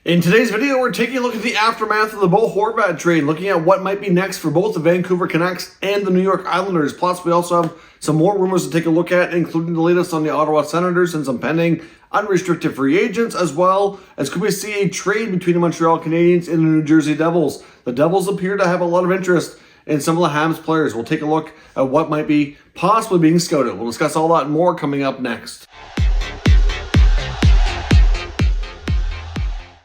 In today's video, we're taking a look at the aftermath of the Bo Horvat trade, looking at what might be next for both the Vancouver Canucks and the New York Islanders. Plus, we also have some more rumors to take a look at, including the latest on the Ottawa Senators and some pending unrestricted free agents, as well as could we see a trade between the Montreal Canadiens and the New Jersey Devils. The Devils appear to have a lot of interest in some of the Habs players. We'll take a look at what might be possibly being scouted. We'll discuss all that and more coming up next.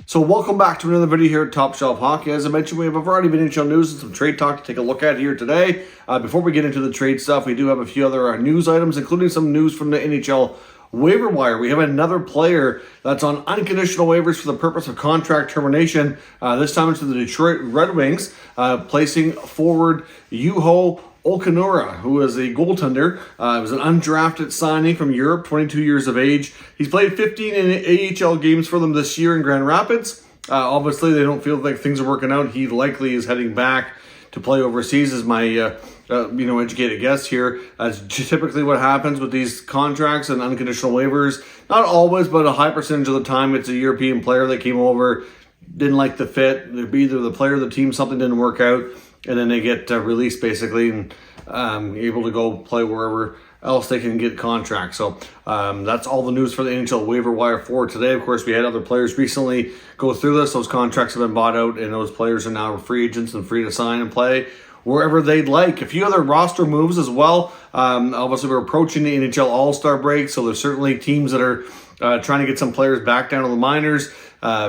So welcome back to another video here at Top Shelf Hockey. As I mentioned, we have a variety of NHL news and some trade talk to take a look at here today. Before we get into the trade stuff, we do have a few other news items, including some news from the NHL waiver wire. We have another player that's on unconditional waivers for the purpose of contract termination. This time it's to the Detroit Red Wings, placing forward Juho Olkinuora, who is a goaltender. It was an undrafted signing from Europe, 22 years of age. He's played 15 AHL games for them this year in Grand Rapids. Obviously, they don't feel like things are working out. He likely is heading back to play overseas, is my educated guess here. That's typically what happens with these contracts and unconditional waivers. Not always, but a high percentage of the time, it's a European player that came over, didn't like the fit. Either the player or the team, something didn't work out, and then they get released basically and able to go play wherever else they can get contracts. So that's all the news for the NHL waiver wire for today. Of course, we had other players recently go through this. Those contracts have been bought out, and those players are now free agents and free to sign and play wherever they'd like. A few other roster moves as well. Obviously, we're approaching the NHL All-Star break, so there's certainly teams that are trying to get some players back down to the minors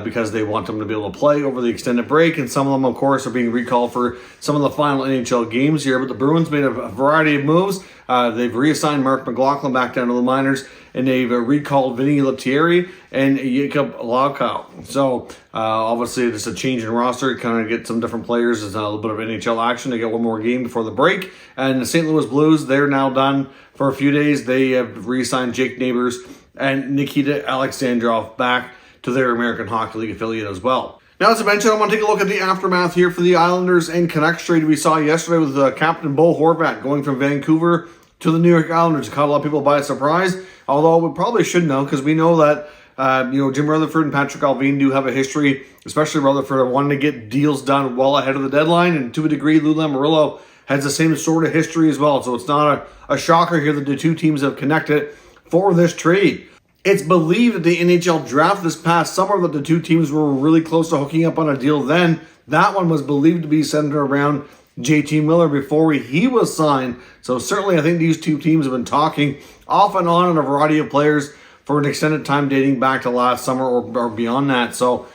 because they want them to be able to play over the extended break. And some of them, of course, are being recalled for some of the final NHL games here. But the Bruins made a variety of moves. They've reassigned Mark McLaughlin back down to the minors, and they've recalled Vinny Lettieri and Jacob Laukow. So obviously, it's a change in roster. Kind of get some different players. There's a little bit of NHL action. They get one more game before the break. And the St. Louis Blues, they're now done for a few days. They have reassigned Jake Neighbors and Nikita Alexandrov back to their American Hockey League affiliate as well. Now, as I mentioned, I want to take a look at the aftermath here for the Islanders and Canucks trade we saw yesterday with Captain Bo Horvat going from Vancouver to the New York Islanders. It caught a lot of people by surprise, although we probably should know because we know that Jim Rutherford and Patrick Allvin do have a history, especially Rutherford, wanting to get deals done well ahead of the deadline, and to a degree, Lou Lamoriello has the same sort of history as well. So it's not a shocker here that the two teams have connected for this trade. It's believed that the NHL draft this past summer that the two teams were really close to hooking up on a deal then. That one was believed to be centered around JT Miller before he was signed. So certainly I think these two teams have been talking off and on a variety of players for an extended time dating back to last summer or beyond that. So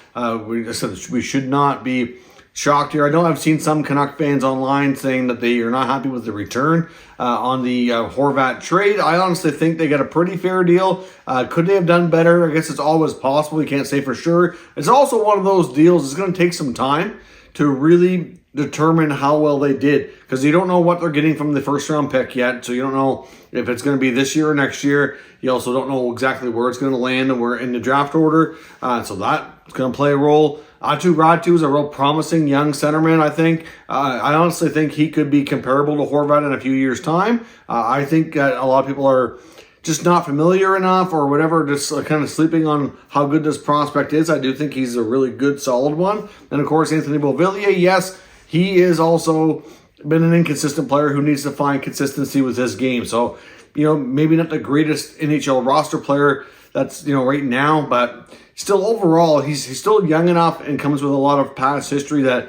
we should not be shocked here. I know I've seen some Canuck fans online saying that they are not happy with the return on the Horvat trade. I honestly think they got a pretty fair deal. Could they have done better? I guess it's always possible. You can't say for sure. It's also one of those deals. It's going to take some time to really determine how well they did, because you don't know what they're getting from the first round pick yet. So you don't know if it's going to be this year or next year. You also don't know exactly where it's going to land and where in the draft order. So that's going to play a role. Aatu Räty is a real promising young centerman, I think. I honestly think he could be comparable to Horvat in a few years' time. I think a lot of people are just not familiar enough or whatever, just kind of sleeping on how good this prospect is. I do think he's a really good, solid one. And, of course, Anthony Beauvillier, yes, he is also been an inconsistent player who needs to find consistency with his game. So, maybe not the greatest NHL roster player that's, right now, but still overall, he's still young enough and comes with a lot of past history that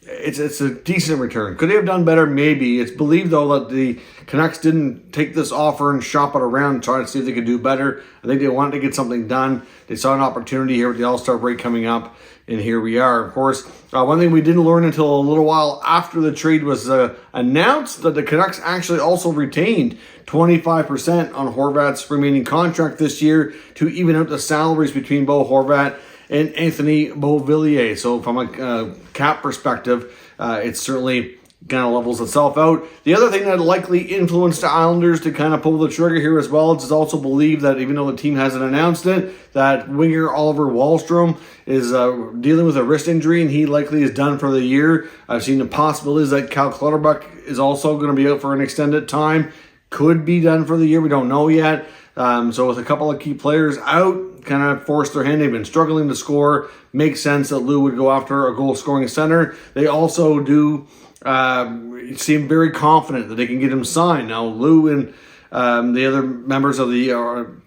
it's a decent return. Could they have done better? Maybe. It's believed, though, that the Canucks didn't take this offer and shop it around and try to see if they could do better. I think they wanted to get something done. They saw an opportunity here with the All-Star break coming up, and here we are. Of course, one thing we didn't learn until a little while after the trade was announced that the Canucks actually also retained 25% on Horvat's remaining contract this year to even out the salaries between Bo Horvat and Anthony Beauvillier. So from a cap perspective, it certainly kind of levels itself out. The other thing that likely influenced the Islanders to kind of pull the trigger here as well, it's also believed that even though the team hasn't announced it, that winger Oliver Wahlstrom is dealing with a wrist injury, and he likely is done for the year. I've seen the possibilities that Cal Clutterbuck is also going to be out for an extended time. Could be done for the year. We don't know yet. So with a couple of key players out, kind of forced their hand. They've been struggling to score. Makes sense that Lou would go after a goal-scoring center. They also do seem very confident that they can get him signed. Now, Lou and the other members of the...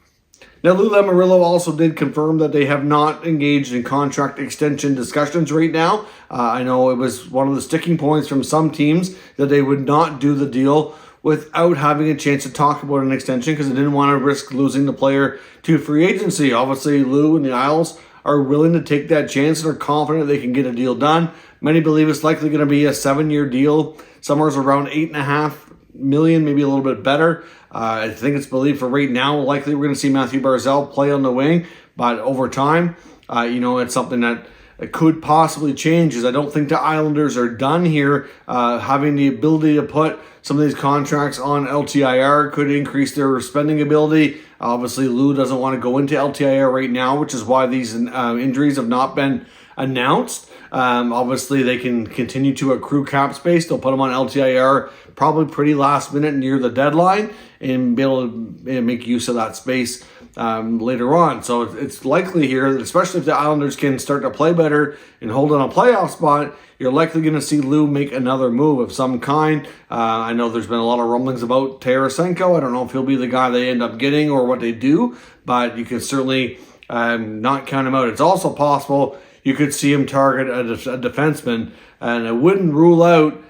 Now, Lou Lamoriello also did confirm that they have not engaged in contract extension discussions right now. I know it was one of the sticking points from some teams that they would not do the deal without having a chance to talk about an extension because they didn't want to risk losing the player to free agency. Obviously, Lou and the Isles are willing to take that chance and are confident they can get a deal done. Many believe it's likely going to be a 7-year deal, somewhere around $8.5 million, maybe a little bit better. I think it's believed for right now, likely we're going to see Matthew Barzal play on the wing, but over time, it's something that could possibly change. As I don't think the Islanders are done here. Having the ability to put some of these contracts on LTIR could increase their spending ability. Obviously, Lou doesn't want to go into LTIR right now, which is why these injuries have not been announced. Obviously, they can continue to accrue cap space. They'll put them on LTIR probably pretty last minute near the deadline and be able to make use of that space later on. So it's likely here that especially if the Islanders can start to play better and hold on a playoff spot, you're likely going to see Lou make another move of some kind. I know there's been a lot of rumblings about Tarasenko. I don't know if he'll be the guy they end up getting or what they do, but you can certainly not count him out. It's also possible you could see him target a defenseman, and I wouldn't rule out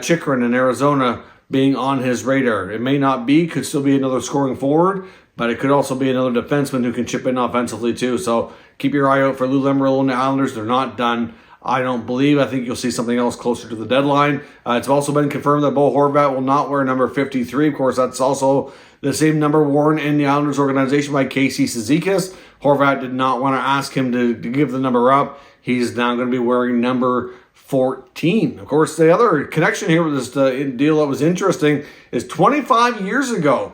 Chychrun in Arizona being on his radar. It may not be, could still be another scoring forward, but it could also be another defenseman who can chip in offensively too. So keep your eye out for Lou Lamoriello and the Islanders. They're not done. I don't believe. I think you'll see something else closer to the deadline. It's also been confirmed that Bo Horvat will not wear number 53. Of course, that's also the same number worn in the Islanders organization by Casey Cizikas. Horvat did not want to ask him to give the number up. He's now going to be wearing number 14. Of course, the other connection here with this deal that was interesting is 25 years ago,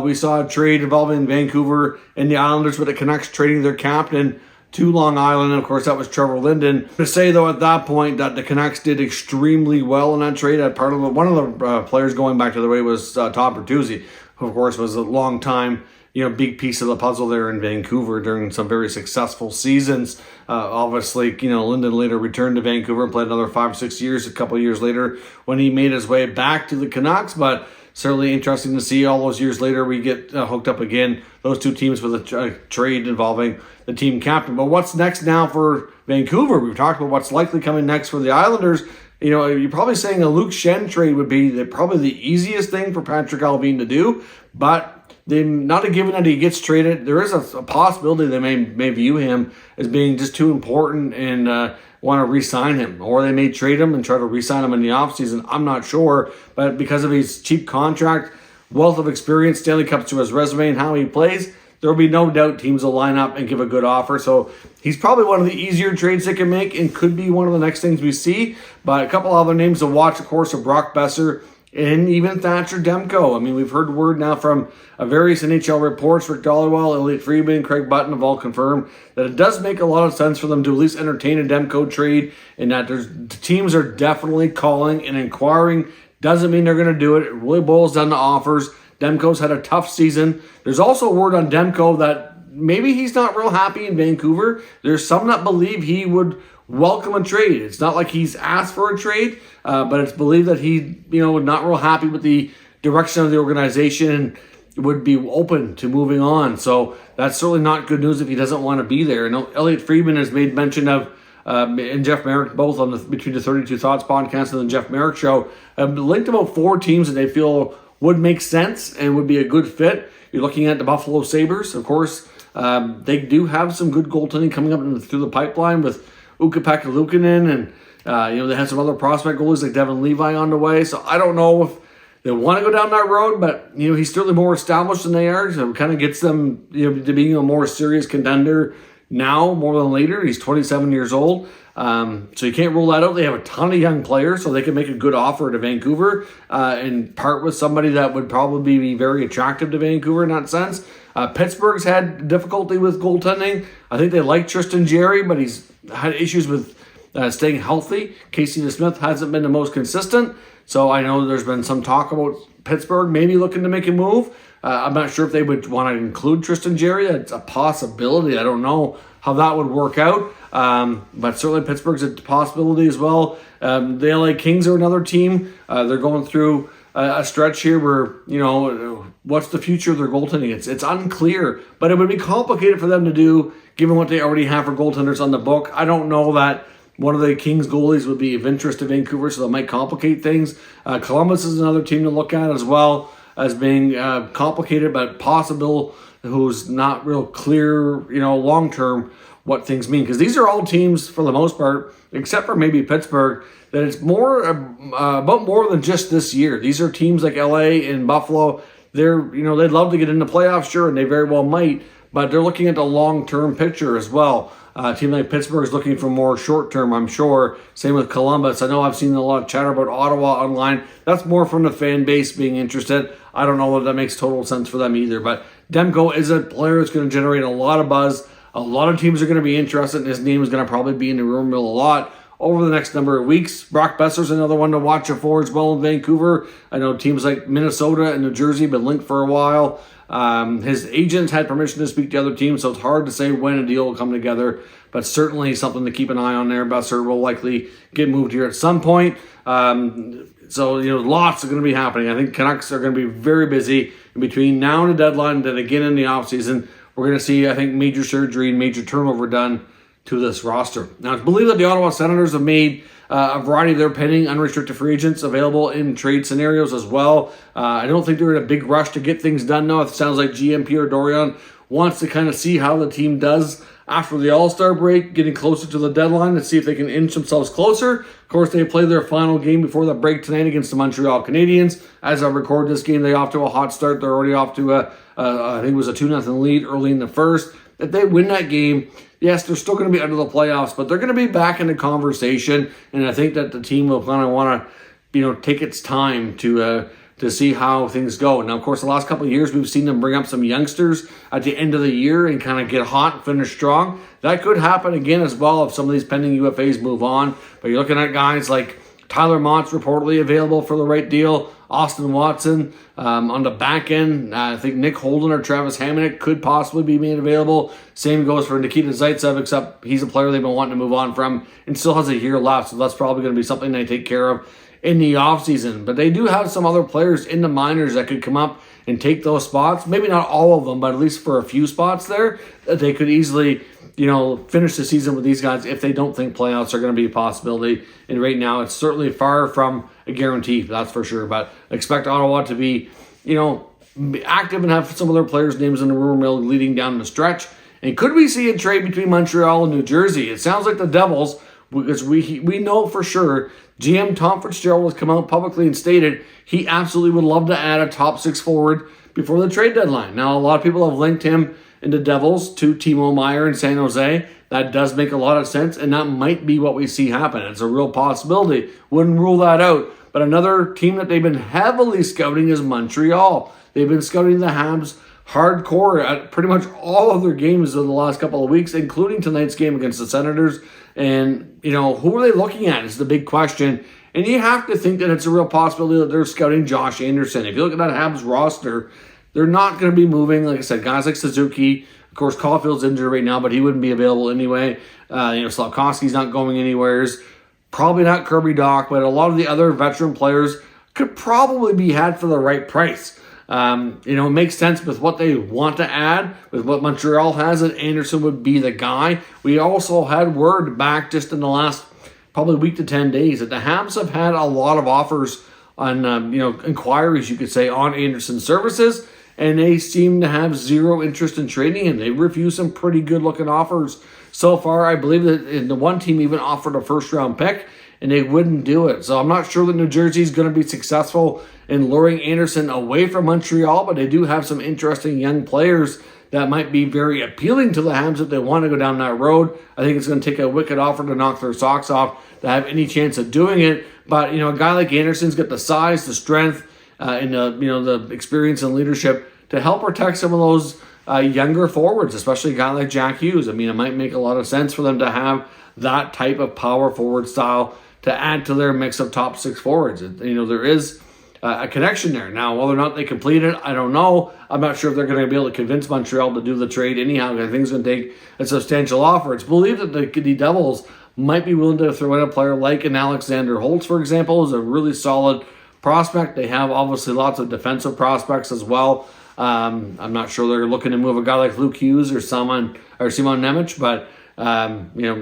we saw a trade involving Vancouver and the Islanders with the Canucks trading their captain to Long Island. And of course, that was Trevor Linden. To say, though, at that point that the Canucks did extremely well in that trade. One of the players going back to the way was Todd Bertuzzi, who, of course, was a long time big piece of the puzzle there in Vancouver during some very successful seasons. Obviously, Linden later returned to Vancouver and played another 5-6 years, a couple of years later when he made his way back to the Canucks. But certainly interesting to see all those years later we get hooked up again, those two teams with a trade involving the team captain. But what's next now for Vancouver? We've talked about what's likely coming next for the Islanders. You're probably saying a Luke Schenn trade would be probably the easiest thing for Patrick Allvin to do, but not a given that he gets traded. There is a possibility they may view him as being just too important and want to re-sign him. Or they may trade him and try to re-sign him in the offseason. I'm not sure. But because of his cheap contract, wealth of experience, Stanley Cups to his resume, and how he plays, there will be no doubt teams will line up and give a good offer. So he's probably one of the easier trades they can make and could be one of the next things we see. But a couple other names to watch, of course, are Brock Boeser and even Thatcher Demko. I mean, we've heard word now from various NHL reports, Rick Dollarwell, Elliot Friedman, Craig Button have all confirmed that it does make a lot of sense for them to at least entertain a Demko trade, and that teams are definitely calling and inquiring. Doesn't mean they're going to do it. It really boils down to offers. Demko's had a tough season. There's also word on Demko that maybe he's not real happy in Vancouver. There's some that believe he would welcome a trade. It's not like he's asked for a trade, but it's believed that he, not real happy with the direction of the organization and would be open to moving on. So that's certainly not good news if he doesn't want to be there. And Elliot Friedman has made mention of, and Jeff Merrick, both on Between the 32 Thoughts podcast and the Jeff Merrick show, linked about 4 teams that they feel would make sense and would be a good fit. You're looking at the Buffalo Sabres, of course. They do have some good goaltending coming up through the pipeline with Ukko-Pekka Luukkonen, and they have some other prospect goalies like Devin Levi on the way. So I don't know if they want to go down that road, but he's certainly more established than they are. So it kind of gets them to being a more serious contender now more than later. He's 27 years old, so you can't rule that out. They have a ton of young players, so they can make a good offer to Vancouver and part with somebody that would probably be very attractive to Vancouver in that sense. Pittsburgh's had difficulty with goaltending. I think they like Tristan Jarry, but he's had issues with staying healthy. Casey DeSmith hasn't been the most consistent, so I know there's been some talk about Pittsburgh maybe looking to make a move. I'm not sure if they would want to include Tristan Jarry. It's a possibility. I don't know how that would work out, but certainly Pittsburgh's a possibility as well. The LA Kings are another team. They're going through a stretch here where, what's the future of their goaltending? It's unclear, but it would be complicated for them to do given what they already have for goaltenders on the book. I don't know that one of the Kings goalies would be of interest to Vancouver, so that might complicate things. Columbus is another team to look at as well as being complicated, but possible, who's not real clear, long-term what things mean. Because these are all teams, for the most part, except for maybe Pittsburgh, that it's more about more than just this year. These are teams like LA and Buffalo. They're, they'd love to get into playoffs, sure, and they very well might, but they're looking at the long-term picture as well. A team like Pittsburgh is looking for more short-term, I'm sure. Same with Columbus. I know I've seen a lot of chatter about Ottawa online. That's more from the fan base being interested. I don't know if that makes total sense for them either. But Demko is a player that's going to generate a lot of buzz. A lot of teams are going to be interested, and his name is going to probably be in the rumor mill a lot over the next number of weeks. Brock Boeser's another one to watch for as well in Vancouver. I know teams like Minnesota and New Jersey have been linked for a while. His agents had permission to speak to other teams, so it's hard to say when a deal will come together, but certainly something to keep an eye on there. Boeser will likely get moved here at some point. So, lots are going to be happening. I think Canucks are going to be very busy in between now and the deadline, and then again in the offseason. We're going to see, I think, major surgery and major turnover done to this roster. Now, it's believed that the Ottawa Senators have made a variety of their pending unrestricted free agents available in trade scenarios as well. I don't think they're in a big rush to get things done now. It sounds like GM Pierre Dorion wants to kind of see how the team does after the All-Star break, getting closer to the deadline to see if they can inch themselves closer. Of course, they play their final game before the break tonight against the Montreal Canadiens. As I record this game, they're off to a hot start. They're already off to I think it was a 2-0 lead early in the first. If they win that game, yes, they're still going to be under the playoffs, but they're going to be back in the conversation. And I think that the team will kind of want to, take its time to see how things go. Now, of course, the last couple of years, we've seen them bring up some youngsters at the end of the year and kind of get hot and finish strong. That could happen again as well if some of these pending UFAs move on. But you're looking at guys like Tyler Mott's reportedly available for the right deal. Austin Watson on the back end. I think Nick Holden or Travis Hamonic could possibly be made available. Same goes for Nikita Zaitsev, except he's a player they've been wanting to move on from and still has a year left. So that's probably going to be something they take care of in the offseason. But they do have some other players in the minors that could come up and take those spots. Maybe not all of them, but at least for a few spots there that they could easily, finish the season with these guys if they don't think playoffs are going to be a possibility. And right now, it's certainly far from a guarantee, that's for sure. But expect Ottawa to be, active and have some of their players' names in the rumor mill leading down the stretch. And could we see a trade between Montreal and New Jersey? It sounds like the Devils, because we know for sure GM Tom Fitzgerald has come out publicly and stated he absolutely would love to add a top six forward before the trade deadline. Now, a lot of people have linked him in the Devils to Timo Meier in San Jose. That does make a lot of sense, and that might be what we see happen. It's a real possibility. Wouldn't rule that out. But another team that they've been heavily scouting is Montreal. They've been scouting the Habs hardcore at pretty much all of their games of the last couple of weeks, including tonight's game against the Senators. And, who are they looking at is the big question. And you have to think that it's a real possibility that they're scouting Josh Anderson. If you look at that Habs roster, they're not going to be moving. Like I said, guys like Suzuki. Of course, Caulfield's injured right now, but he wouldn't be available anyway. Slafkovsky's not going anywhere. Probably not Kirby Dach, but a lot of the other veteran players could probably be had for the right price. It makes sense with what they want to add, with what Montreal has, that Anderson would be the guy. We also had word back just in the last probably week to 10 days that the Habs have had a lot of offers on, inquiries, you could say, on Anderson's services, and they seem to have zero interest in trading him. They refused some pretty good-looking offers so far. I believe that the one team even offered a first-round pick, and they wouldn't do it. So I'm not sure that New Jersey is going to be successful in luring Anderson away from Montreal, but they do have some interesting young players that might be very appealing to the Habs if they want to go down that road. I think it's going to take a wicked offer to knock their socks off to have any chance of doing it. But, a guy like Anderson's got the size, the strength, and the experience and leadership to help protect some of those younger forwards, especially a guy like Jack Hughes. I mean, it might make a lot of sense for them to have that type of power forward style to add to their mix of top 6 forwards. There is a connection there. Now, whether or not they complete it, I don't know. I'm not sure if they're going to be able to convince Montreal to do the trade anyhow. I think it's going to take a substantial offer. It's believed that the Devils might be willing to throw in a player like an Alexander Holtz, for example, who's a really solid prospect. They have obviously lots of defensive prospects as well. I'm not sure they're looking to move a guy like Luke Hughes or Simon Nemec, but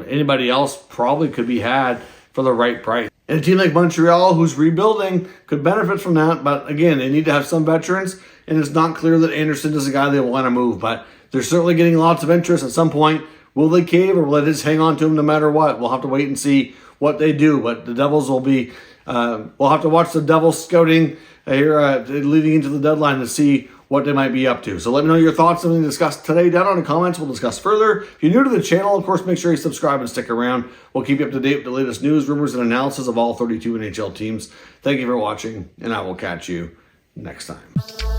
anybody else probably could be had for the right price. And a team like Montreal, who's rebuilding, could benefit from that. But again, they need to have some veterans, and it's not clear that Anderson is a guy they want to move. But they're certainly getting lots of interest at some point. Will they cave, or will they just hang on to him no matter what? We'll have to wait and see what they do. But the Devils will be, we'll have to watch the Devils scouting here leading into the deadline to see what they might be up to. So let me know your thoughts on what we discussed today down in the comments. We'll discuss further. If you're new to the channel, of course, make sure you subscribe and stick around. We'll keep you up to date with the latest news, rumors, and analysis of all 32 NHL teams. Thank you for watching, and I will catch you next time.